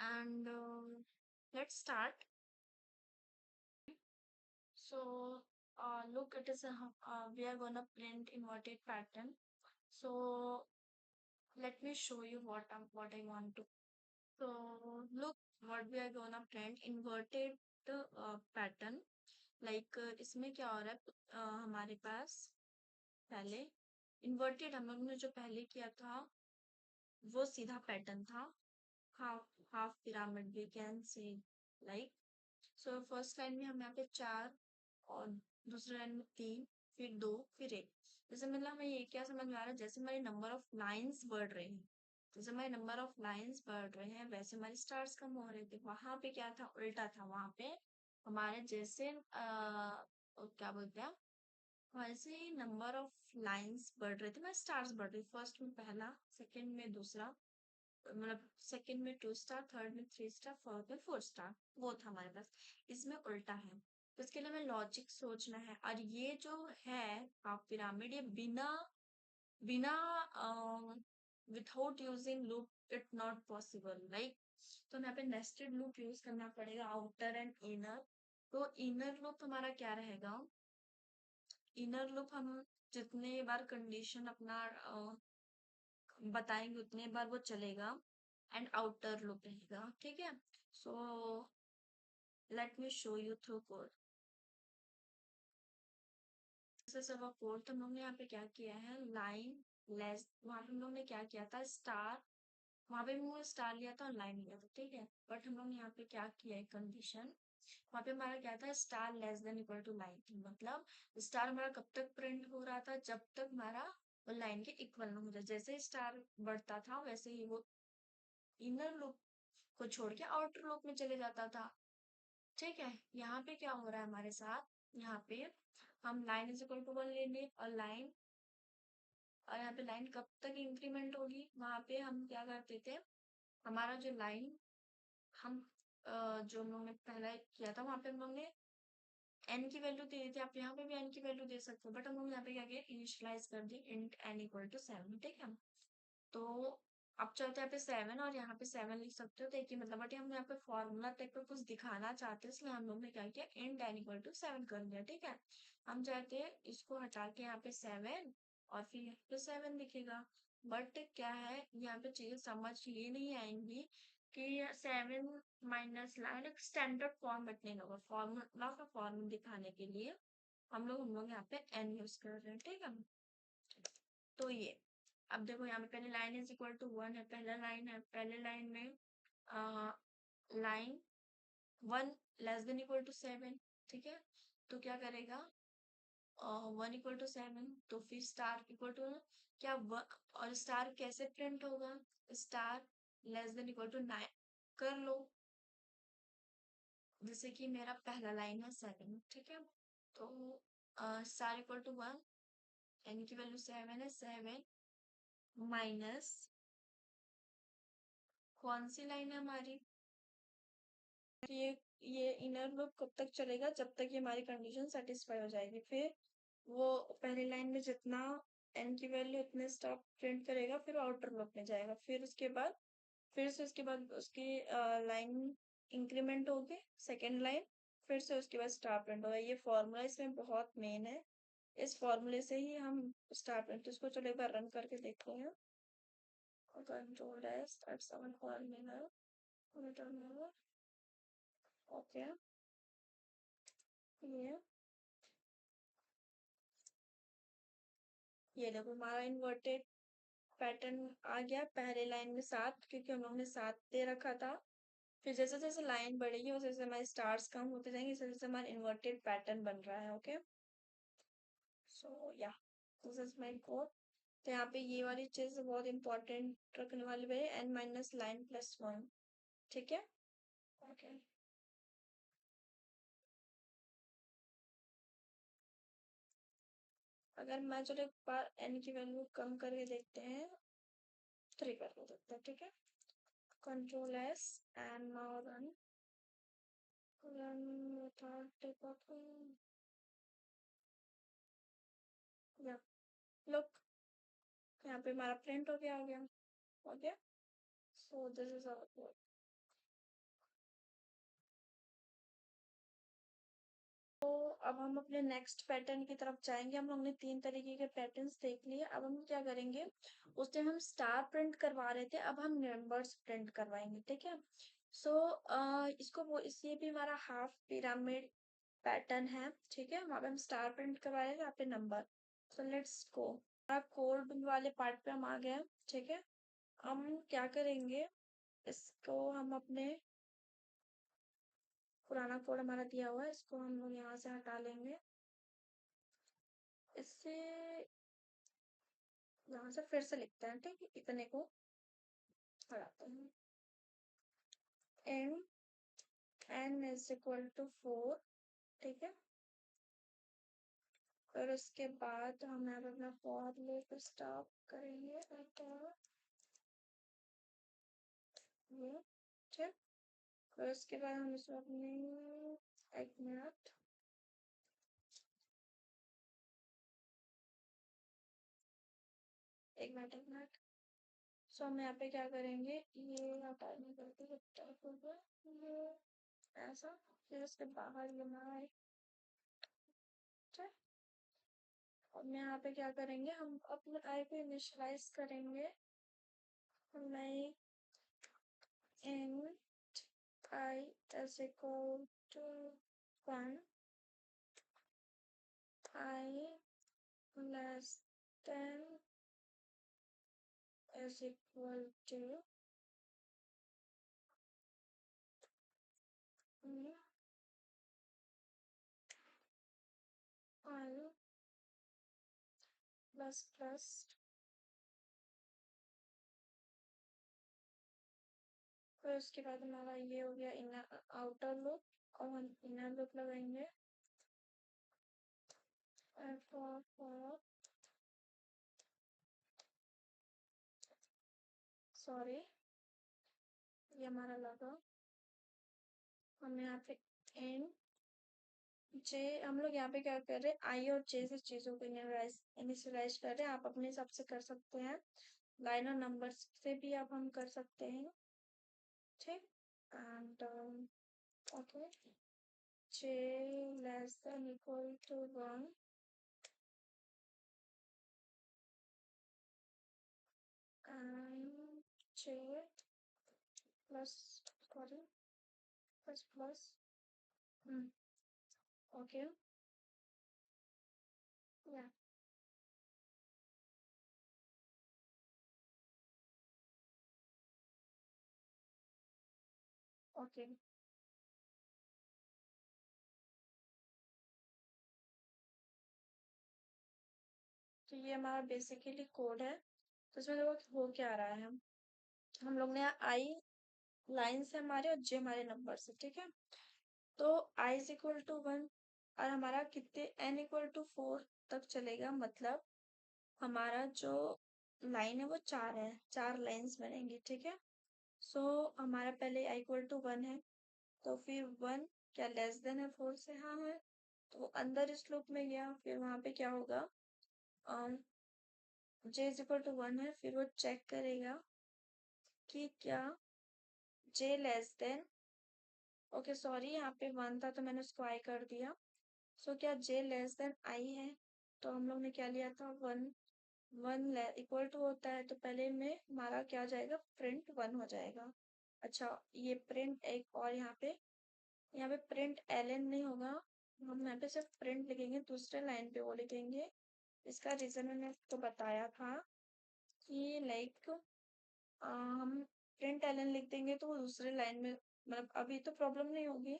and let's start. So look, it is a we are gonna print inverted pattern. So let me show you what I want to. So look, what we are gonna print inverted pattern. Like इसमें क्या हो रहा है, हमारे पास पहले inverted हम लोग ने जो पहले किया था वो सीधा पैटर्न था, half half pyramid we can say, like. So first line में हम यहाँ पे 4 और दूसरे लाइन में 3, फिर 2, फिर 1। जैसे मतलब हमें ये क्या समझ में आ रहा है, जैसे हमारे नंबर ऑफ लाइंस बढ़ रहे हैं, जैसे हमारे नंबर ऑफ लाइंस बढ़ रहे हैं वैसे हमारे स्टार्स कम हो रहे थे। वहां पे क्या था, उल्टा था। वहां पे हमारे जैसे क्या बोलते हैं, हमारे से नंबर ऑफ लाइंस बढ़ रहे थे, हमारे स्टार्स बढ़ रहे, फर्स्ट में पहला, सेकंड में दूसरा, मतलब सेकंड में 2 स्टार, थर्ड में 3 स्टार, फोर्थ में 4 स्टार, वो था हमारे पास। इसमें उल्टा है, तो इसके लिए हमें लॉजिक सोचना है। और ये जो है हाफ पिरामिड, ये बिना बिना without using loop it not possible, right. तो हमें यहाँ पे नेस्टेड लूप यूज करना पड़ेगा, आउटर एंड इनर। तो इनर लूप हमारा क्या रहेगा, इनर लूप हम जितने बार कंडीशन अपना बताएंगे उतने बार वो चलेगा, एंड आउटर लूप रहेगा, ठीक है। So let me show you through code. सब कोड तो हम लोग ने यहाँ पे क्या किया है, लाइन लेस, वहां पे हम लोग ने क्या किया था, स्टार, वहां पे भी हमने स्टार लिया था और लाइन लिया था, ठीक है। बट हम लोग ने यहाँ पे क्या किया है, कंडीशन, वहां पे हमारा क्या था, star less than equal to line. मतलब स्टार हमारा कब तक प्रिंट हो रहा था, जब तक हमारा वो लाइन के इक्वल ना हो जाए। जैसे स्टार बढ़ता था वैसे ही वो इनर लूप को छोड़ के आउटर लूप में चले जाता था, ठीक है। यहाँ पे क्या हो रहा है हमारे साथ, यहाँ पे हम लाइन इज इक्वल टू 1 लेंगे, और यहाँ पे लाइन कब तक इंक्रीमेंट होगी, वहां पे हम क्या करते थे, हमारा जो लाइन हम जो हम लोग ने पहला किया था वहां पे हम लोग ने एन की वैल्यू दे दी थी, आप यहाँ पे भी एन की वैल्यू दे सकते हो, बट हम लोग यहाँ पे क्या किया, इनिशियलाइज कर दी इंट एन इक्वल टू 7, ठीक है। तो अब चलते हैं यहाँ पे 7, और यहाँ पे 7 लिख सकते हो, तो एक ही मतलब, बट हम यहाँ पे फॉर्मूला टाइप पे कुछ दिखाना चाहते हैं, इसलिए हम लोग ने क्या किया, इंट एन इक्वल टू 7 कर दिया, ठीक है। हम चाहते हैं इसको हटा के यहाँ पे 7 और फिर यहाँ पे 7 दिखेगा। बट क्या है, यहाँ पे चीजें समझ ये नहीं आएंगी कि 7 माइनस लाइन एक स्टैंडर्ड फॉर्म रखने होगा, फॉर्मूला का फॉर्म दिखाने के लिए हम लोग यहाँ पे एन यूज कर रहे हैं, ठीक है। तो ये अब देखो, यहाँ पे पहले लाइन इज इक्वल टू 1 है, पहला लाइन है, पहले लाइन में line 1 less than equal to 7, ठीक है। तो क्या करेगा, 1 इक्वल टू 7, तो फिर स्टार इक्वल टू क्या, और स्टार कैसे प्रिंट होगा, star less than equal to 9 कर लो, जैसे कि मेरा पहला लाइन है 7, ठीक है। तो स्टार इक्वल टू 1, एन की वैल्यू 7 है, 7 माइनस कौन सी लाइन है हमारी, ये इनर लूप कब तक चलेगा, जब तक ये हमारी कंडीशन सेटिस्फाई हो जाएगी। फिर वो पहली लाइन में जितना एन की वैल्यू उतने स्टॉप प्रिंट करेगा, फिर आउटर लूप में जाएगा, फिर उसके बाद उसकी लाइन इंक्रीमेंट होगी, सेकेंड लाइन, फिर से उसके बाद स्टार प्रिंट होगा। ये फॉर्मूला इसमें बहुत मेन है, इस फॉर्मूले से ही हम स्टार प्रिंट, इसको चलो एक बार रन करके देखते हैं। Control S, that's our formula, okay. ये देखो हमारा इन्वर्टेड पैटर्न आ गया, पहले लाइन में 7, क्योंकि हम लोग ने 7 दे रखा था। फिर जैसे जैसे लाइन बढ़ेगी वैसे जैसे हमारे स्टार्स कम होते जाएंगे, जैसे जैसे हमारा इन्वर्टेड पैटर्न बन रहा है, ओके। सो या दिस इज माय कोड। तो यहाँ पे ये वाली चीज बहुत इंपॉर्टेंट रखने वाली है, एन माइनस लाइन प्लस 1, ठीक है, ओके। अगर मैं चलो एक बार एन की वैल्यू कम करके देखते हैं, 3 करके देखते हैं, ठीक है। Control S and now run, run without debugging, या लुक, यहाँ पे हमारा प्रिंट हो गया, आ गया, so this is our code. अब हम अपने नेक्स्ट पैटर्न की तरफ जाएंगे। हम लोग ने 3 तरीके के पैटर्न्स देख लिए। अब हम क्या करेंगे, उस टाइम हम स्टार प्रिंट करवा रहे थे, अब हम नंबर्स प्रिंट करवाएंगे, ठीक है। सो इसको वो ये भी हमारा हाफ पिरामिड पैटर्न है, ठीक है। वहाँ पे हम स्टार प्रिंट करवा रहे थे, यहाँ पे number. So let's go. Code वाले पार्ट पे हम आ गए हैं, ठीक है। हम क्या करेंगे, इसको हम अपने पुराना कोड हमारा दिया हुआ है, इसको हम लोग यहाँ से हटा लेंगे। इससे यहाँ से फिर से लिखते हैं, ठीक है। इतने को हटाते हैं। N N is equal to 4, ठीक है। और उसके बाद हम यहाँ पे अपना फॉर लूप स्टॉप करेंगे, और ये ठीक। और उसके बाद हम इसमें अपने एक मिनट एक मिनट। सो हम यहाँ पे क्या करेंगे, ये हटाने करके ये ऐसा, फिर उसके बाहर ये ना आए, ठीक। और यहाँ पे क्या करेंगे, हम अपने आई को इनिशियलाइज करेंगे। Like int I is equal to 1, I less than is equal to I plus plus। फिर उसके बाद हमारा ये हो गया इनर आउटर लूप, और हम इनर लूप लगाएंगे for सॉरी, ये हमारा लगा। हम यहाँ पे एन जे, हम लोग यहाँ पे क्या कर रहे हैं, आई और जे से चीजों को इनिशियलाइज कर रहे हैं। आप अपने हिसाब से कर सकते हैं, लाइन और नंबर्स से भी आप हम कर सकते हैं, ठीक। And okay, J less than equal to 1 and J plus sorry plus plus okay या ओके। तो ये हमारा बेसिकली कोड है। तो इसमें देखो हो क्या रहा है, हम लोग ने आई लाइन से हमारे और जे हमारे नंबर से, ठीक है। तो आई इज इक्वल टू 1 और हमारा कितने एन इक्वल टू 4 तक चलेगा, मतलब हमारा जो लाइन है वो 4 है, 4 लाइंस बनेंगी, ठीक है। सो हमारा पहले आई इक्वल टू 1 है, तो फिर 1 क्या लेस देन है 4 से, हाँ है। तो वो अंदर इस लूप में गया, फिर वहां पे क्या होगा, जे इज इक्वल टू 1 है, फिर वो चेक करेगा कि क्या जे लेस देन, ओके सॉरी यहाँ पे 1 था तो मैंने उसको आई कर दिया। सो क्या जे लेस देन आई है, तो हम लोग ने क्या लिया था, 1 1 इक्वल टू होता है, तो पहले में हमारा क्या हो जाएगा, प्रिंट 1 हो जाएगा। अच्छा, ये प्रिंट एक और यहाँ पे प्रिंट एलन नहीं होगा, हम यहाँ पे सिर्फ प्रिंट लिखेंगे, दूसरे लाइन पे वो लिखेंगे। इसका रीजन मैंने आपको बताया था कि लाइक हम प्रिंट एलन लिख देंगे तो वो दूसरे लाइन में, मतलब अभी तो प्रॉब्लम नहीं होगी,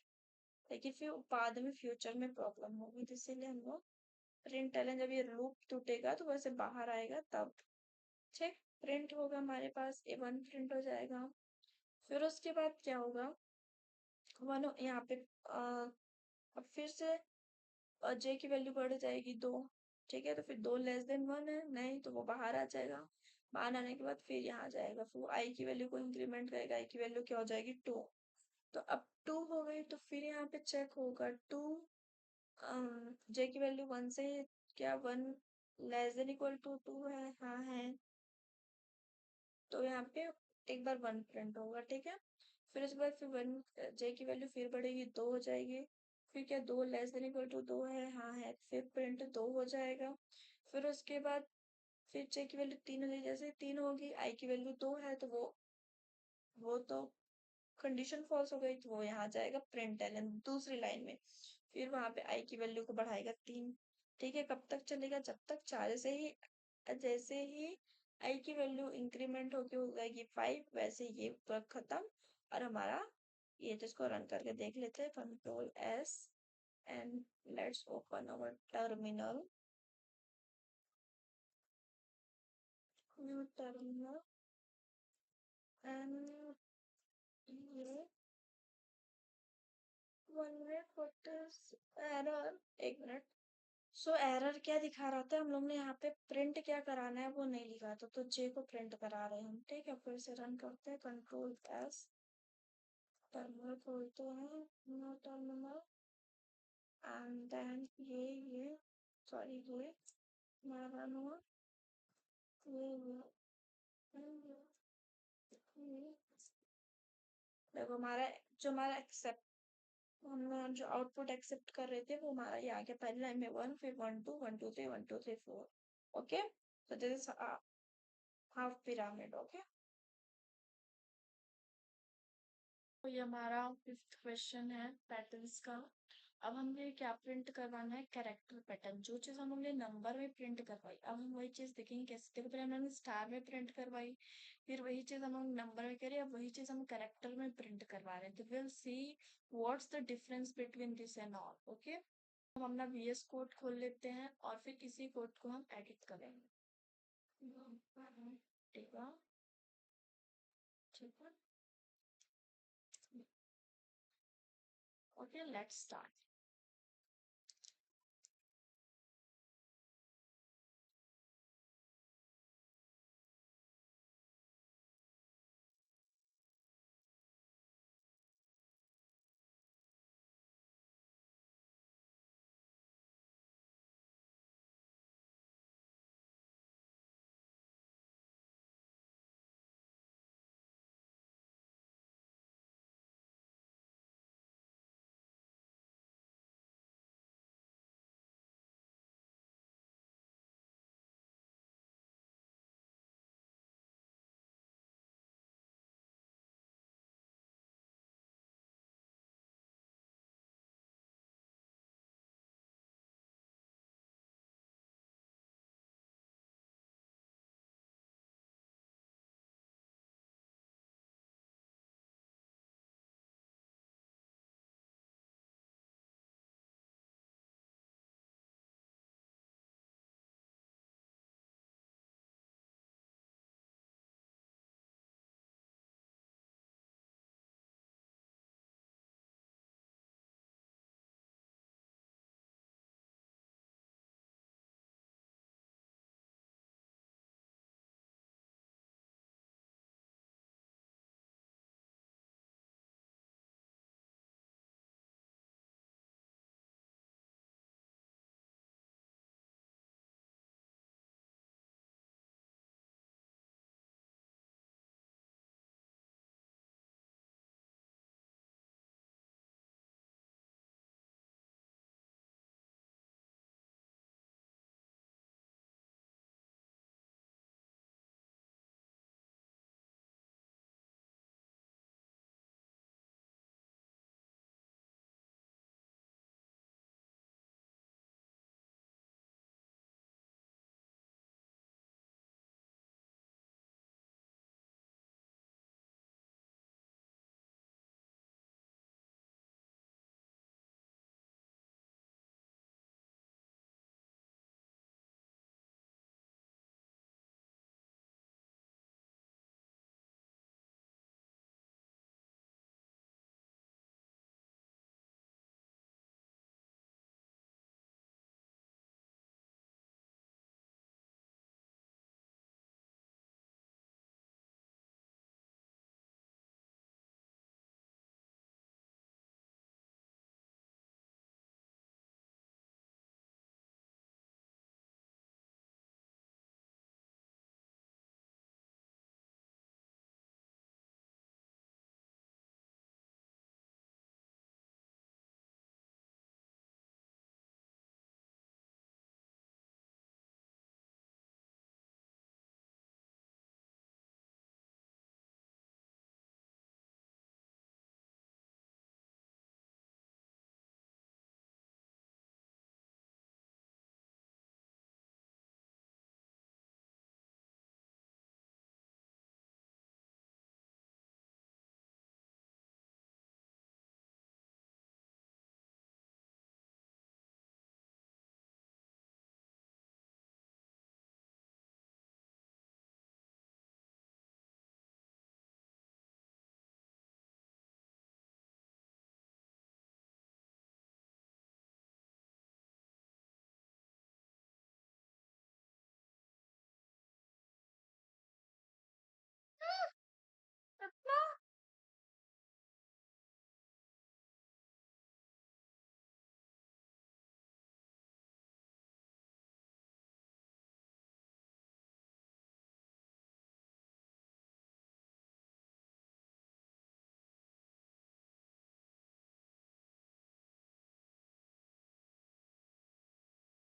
लेकिन फिर बाद में फ्यूचर में प्रॉब्लम होगी, तो इसीलिए हम लोग प्रिंट एलन, जब ये लूप टूटेगा तो वैसे बाहर आएगा तब, ठीक। प्रिंट होगा हमारे पास, ए 1 प्रिंट हो जाएगा। फिर उसके बाद क्या होगा, 1 यहाँ पे अब फिर से जे की वैल्यू बढ़ जाएगी 2, ठीक है। तो फिर 2 लेस देन 1 है, नहीं तो वो बाहर आ जाएगा। बाहर आने के बाद फिर यहाँ जाएगा, फिर आई की वैल्यू को इंक्रीमेंट करेगा, आई की वैल्यू क्या हो जाएगी 2। तो अब 2 हो गई, तो फिर यहाँ पे चेक होगा 2, जे की वैल्यू 1 से, क्या 1 लेस देन इक्वल टू 2 है, हाँ है। तो यहाँ पे एक बार 1 प्रिंट होगा, ठीक है। फिर उसके बाद फिर 1 जे की वैल्यू फिर बढ़ेगी, 2 हो जाएगी। फिर क्या 2 लेस देन इक्वल टू 2 है, हाँ है, फिर प्रिंट 2 हो जाएगा। फिर उसके बाद फिर j की वैल्यू 3 होगी, जैसे 3 होगी i की वैल्यू 2 है तो वो तो कंडीशन फॉल्स हो गई, तो वो यहाँ जाएगा प्रिंट एलन दूसरी लाइन में। फिर वहां पे i की वैल्यू को बढ़ाएगा 3। ठीक है, कब तक चलेगा, जब तक 4, जैसे ही i की वैल्यू इंक्रीमेंट होके हो जाएगी 5, वैसे ये वर्क खत्म। और हमारा ये जिसको रन करके देख लेते हैं, control S and let's open our terminal, new terminal, and ये 1 minute, what is error, 1 minute. So error क्या दिखा रहा था, हम लोग ने यहाँ पे प्रिंट क्या कराना है वो नहीं लिखा था, तो जे को प्रिंट करा रहे हैं हम। ठीक है, फिर से रन करते हैं, कंट्रोल एस, टर्मिनल खोलते हैं, न्यू टर्मिनल, एंड देन ये सॉरी ये मैं रन हुआ, ये ये देखो हमारा जो हमारा एक्सेप्ट, हम जो आउटपुट एक्सेप्ट कर रहे थे वो हमारा ये आ गया, पहली लाइन में 1, फिर 1 2 1 2 3 1 2 3 4। Okay, so this is half pyramid. Okay, तो ये हमारा 5th क्वेश्चन है पैटर्न्स का। अब हमें क्या प्रिंट करवाना है, कैरेक्टर पैटर्न, जो चीज हम लोगोने नंबर में प्रिंट करवाई, अब हम वही चीज देखेंगे कैसे। देखो पहले हमने स्टार में प्रिंट करवाई, फिर वही चीज हम लोग नंबर में करें, अब वही चीज हम कैरेक्टर में प्रिंट करवा रहे हैं, तो will see what's the difference between this and all. Okay, हम अपना VS कोड खोल लेते हैं और फिर इसी कोड को हम एडिट करेंगे। ठीक है, ठीक है, ओके, लेट्स स्टार्ट।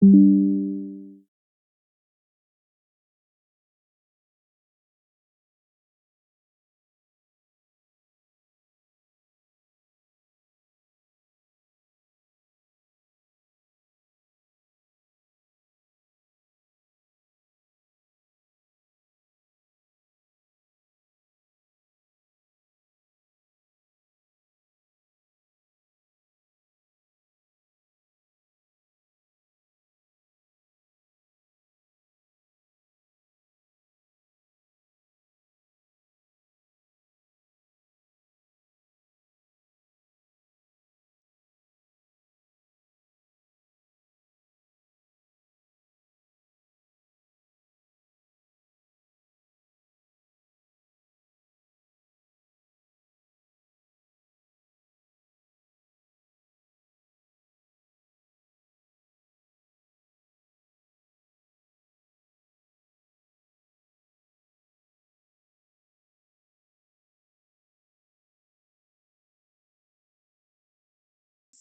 इस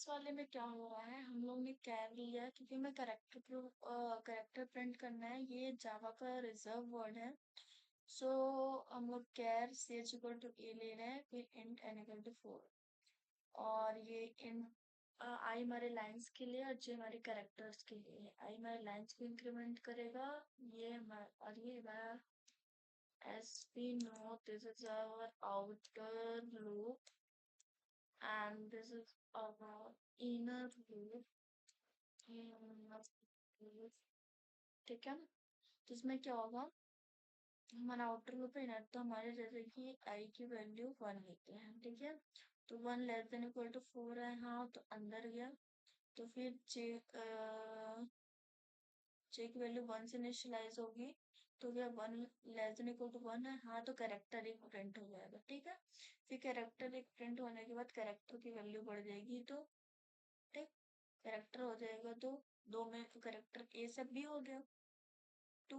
वाले में क्या हुआ है, हम लोग ने कैर लिया है क्योंकि हमें करेक्टर प्रिंट करना है। ये जावा का रिजर्व वर्ड है। सो हम लोग कैर सी एच इक्वल टू ए ले रहे हैं, फिर इंट एन इक्वल टू 4। और ये इन आई हमारे लाइंस के लिए और जे हमारे कैरेक्टर्स के लिए। आई हमारे लाइंस को इंक्रीमेंट करेगा। ये हमारा, और ये हमारा, as we know this is our outer loop and this is our inner loop। ठीक है, तो इसमें क्या होगा, हमारा आउटर लूप है इनर, तो हमारे जैसे कि आई की वैल्यू 1 लेते हैं। ठीक है, तो 1 लेस देन इक्वल टू 4 है, हाँ तो अंदर गया। तो फिर जे की वैल्यू 1 से इनिशियलाइज होगी, तो क्या 1 लेस देन इक्वल टू 1 है, हाँ तो कैरेक्टर एक प्रिंट हो जाएगा। ठीक है, फिर कैरेक्टर एक प्रिंट होने के बाद कैरेक्टर की वैल्यू बढ़ जाएगी, तो ठीक, कैरेक्टर हो जाएगा तो दो में कैरेक्टर ए से बी हो गया, टू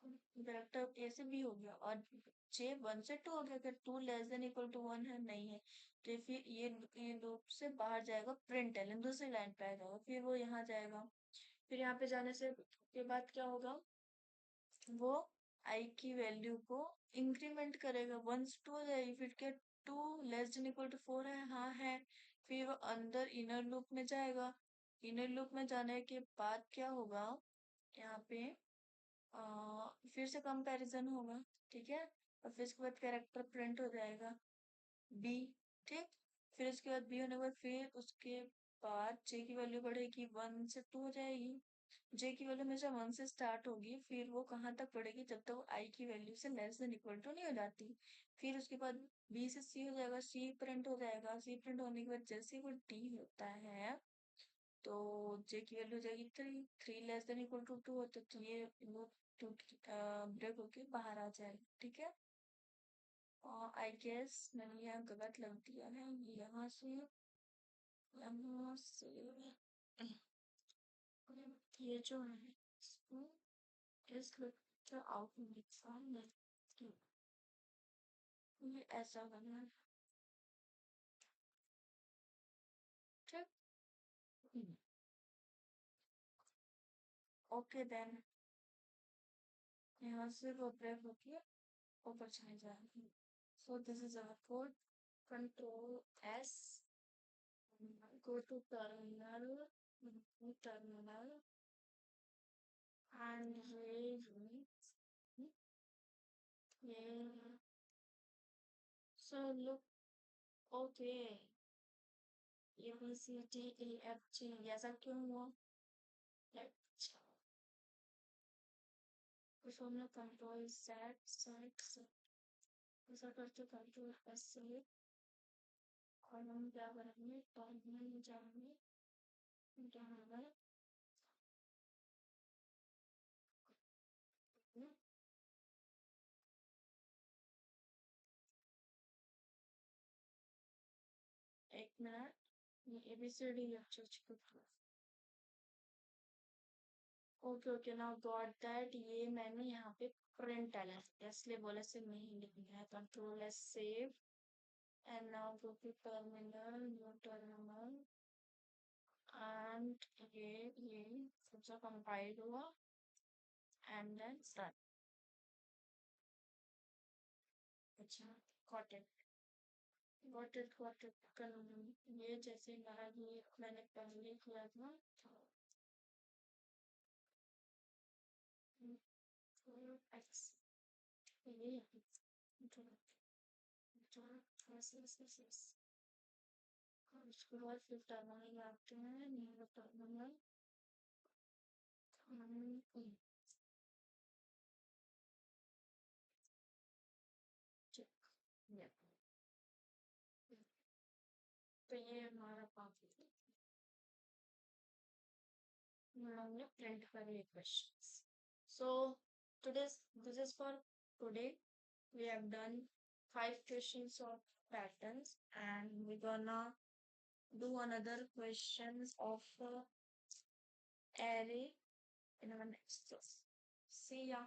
कैरेक्टर ए से बी हो गया, और जे 1 से 2 हो गया। अगर 2 लेस देन इक्वल टू 1 है, नहीं है, तो फिर ये लूप से बाहर जाएगा, प्रिंट एलन दूसरी लाइन पे आ जाएगा, फिर वो यहाँ जाएगा। फिर यहाँ पे जाने से के बाद क्या होगा, वो आई की वैल्यू को इंक्रीमेंट करेगा, 1 से 2 हो जाएगी, फिर क्या 2 लेस देन इक्वल टू 4 है, हाँ है। फिर वो अंदर इनर लूप में जाएगा। इनर लूप में जाने के बाद क्या होगा, यहाँ पे फिर से कंपैरिजन होगा। ठीक है, और फिर उसके बाद कैरेक्टर प्रिंट हो जाएगा बी। ठीक, फिर उसके बाद बी होने के बाद फिर उसके बाद जे की वैल्यू बढ़ेगी, 1 से 2 हो जाएगी। जे की वैल्यू हमेशा 1 से स्टार्ट होगी, फिर वो कहाँ तक बढ़ेगी, जब तक वो आई की वैल्यू से लेस देन इक्वल टू नहीं हो जाती। फिर उसके बाद बी से सी हो जाएगा, सी प्रिंट हो जाएगा। सी प्रिंट होने के बाद जैसे ही वो डी होता है, तो जे की वैल्यू हो जाएगी 3। 3 लेस देन इक्वल टू 2 होता है, तो ये वो टूट ब्रेक होके बाहर आ जाएगा। ठीक है, आई गेस मैंने यहाँ गलत लग दिया है, यहाँ से ये जो है इसको इस लेक्चर आउटपुट सामने ये ऐसा करना है। ठीक, ओके देन यहाँ से वो ब्रेक होके ऊपर चले जाएंगे। So this is our code, control S, go to terminal and ये so look, okay, A B C D E F G ऐसा क्यों हुआ, अच्छा, कुछ हमने कंट्रोल सेट ऐसा करके कंट्रोल एस से, और हम क्या करेंगे, टर्मिनल में जाएंगे, टर्मिनल, एक मिनट, ये ABCD अच्छा अच्छा, okay okay now got that. ये मैंने यहाँ पे प्रिंट एल इसलिए बोला से नहीं लिखना है, control S save and now go to terminal, new terminal and ये सबसे कंपाइल हुआ एंड देन स्टार्ट। अच्छा, गॉट इट, गॉट इट। ये जैसे मेरा ये मैंने पहले किया था, एक्स, ये उसके बाद फिर टर्मिनल आते हैं, न्यू टर्मिनल, तो ये हमारा पाथ हमने प्रिंट करे questions. So today's this is for today. We have done 5 questions of patterns, and we're gonna do another questions of array in our next class. See ya.